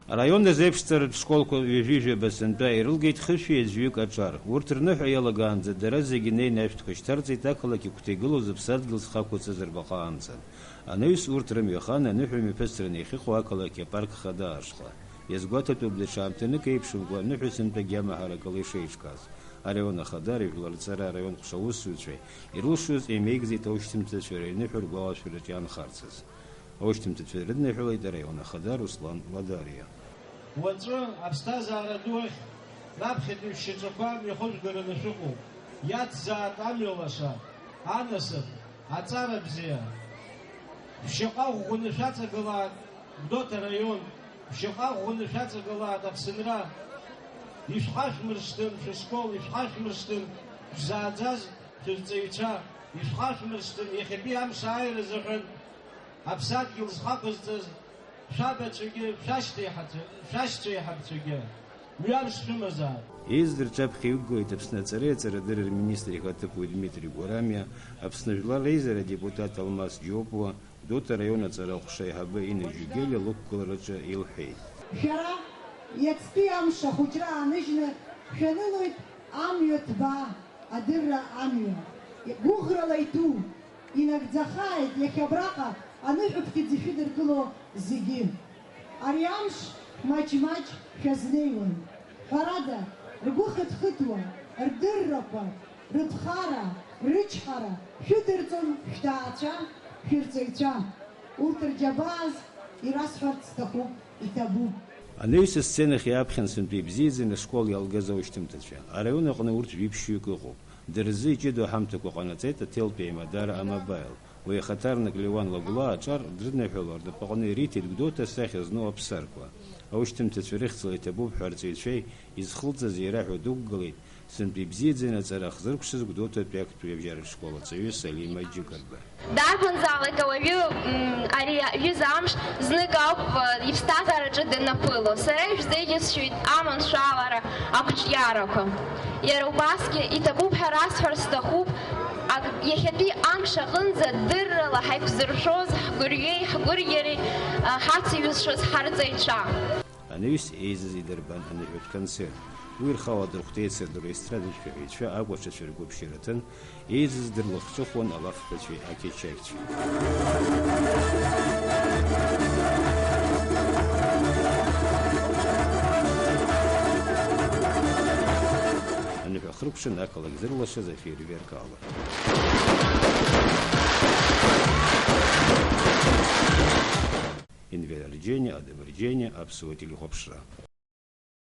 Район зеипштер школку вижу бесента ирылгейт хыши зюк ачар. Уртырных аялаганза дерeze гиней нефт кыштарцей такалаки кутегылу запсадгыл схакуца зербахаанца. Ануис уртырым яхана нюхами пестрен ихиху акалаки парк хада ашла. Язгота тублешамтыны кейпшугла нюхусинта гема харакалы шейшказ. Района хадари вларцара район кшаус сучвей. Ирлшуз эмейгзи тауштимца чверей нюхур глава шверетян харцез. Ауштимца чвередный хулай района хадар Руслан Ладария. Уаҵәы аԥсҭазаара ду ахь раԥхьатәи шьаҿақәа мҩахыжәгараны шәыҟоуп. Иаҭзаат амҩалаша, анасыԥ, аҵара бзиа. Шьаҟа ӷәӷәаны шәаҵагылаат Гәдоуҭа раион, шьаҟа ӷәӷәаны шәаҵагылаат Аԥсынра. Ишәхашәмыршҭын шәышкол, ишәхашәмыршҭын шәзааӡаз шәырҵаҩцәа, ишәхашәмыршҭын иахьатәи амш ааира азыҳәан аԥсадгьыл зхаҟазҵаз шәабацәагьы, шәашьцәеиҳабцәагьы мҩамш шәымазаап. Ездыр чапхи угоит Аԥсны ацара дырыр министр ихаҭыԥуаҩ Дмитрий Гәарамиа, Аԥсны жәлар реизара депутат Алмаз Џьопуа, Гәдоуҭа раион аҵарахәша аиҳабы Ина Џьугелиа лықәгылараҿы илҳәеит. Шәара иацтәи амш ахәыҷра ааныжьны шәанылоит амҩа ҭбаа, адырра амҩа. Гәыӷрала иҭәу, инагӡахааит иахьа абраҟа аныҳәаԥхьыӡ ишәыдыркыло зегьы. Ари амш маҷ-маҷ шәазнеиуан. Ҳәарада, ргәы хыҭхыҭуа, рдыррақәа, рыԥхара, рычҳара шәыдырҵон шәҭаацәа, шәырҵаҩцәа. Урҭ рџьабааз ирасҳәарц сҭахуп, иҭабуп. Анеҩс асценахь иааԥхьан сынтәа ибзиаӡаны ашкол иалгаз аушьҭымҭацәа. Араион аҟны урҭ жәиԥшьҩык ыҟоуп. Дырзы иҷыдоу ҳамҭақәа ҟанаҵеит ателпи аимадара амобаил. Уи ахаҭарнак Леуан Лагәла аҿар дрыдныҳәало рнапаҟны ириҭеит Гәдоуҭа асахьа зну аԥсарқәа. Аушьҭымҭацәа рыхьӡала иҭабуп ҳәа арҵаҩцәеи изхылҵыз ираҳәо дықәгылеит сынтәа ибзиаӡаны аҵара ахзыркәшаз Гәдоуҭатәи актәи абжьаратә школ ацаҩы Салима Џьыкарба. Дарбанзаалак ауаҩы ари аҩыза амш знык ауп иԥсҭазаараҿы данаԥыло. Сара ишәзеиӷьасшьоит аманшәалара, ақәҿиарақәа. Иара убасгьы иҭабуп ҳәа расҳәар сҭахуп иахьатәи амш аҟынӡа дыррала ҳаиқәзыршәоз ҳгәырҩеи ҳгәырӷьареи ҳацеиҩызшоз ҳарҵаҩцәа. Анеҩс еизаз идырбан аныҳәатә концерт. Уи рхала дырхәҭеицырдыруа естрадатә шәаҳәаҩцәа акәаҽацәа ргәыԥшьараҭын еизаз дырлахҿыхуан алафҳәацәеи ақьачақьцәеи. Хрупшин ақалақь зырлашаз афеиерверк ала. Инвелерджение, адемерджение, абсуатили хопшра.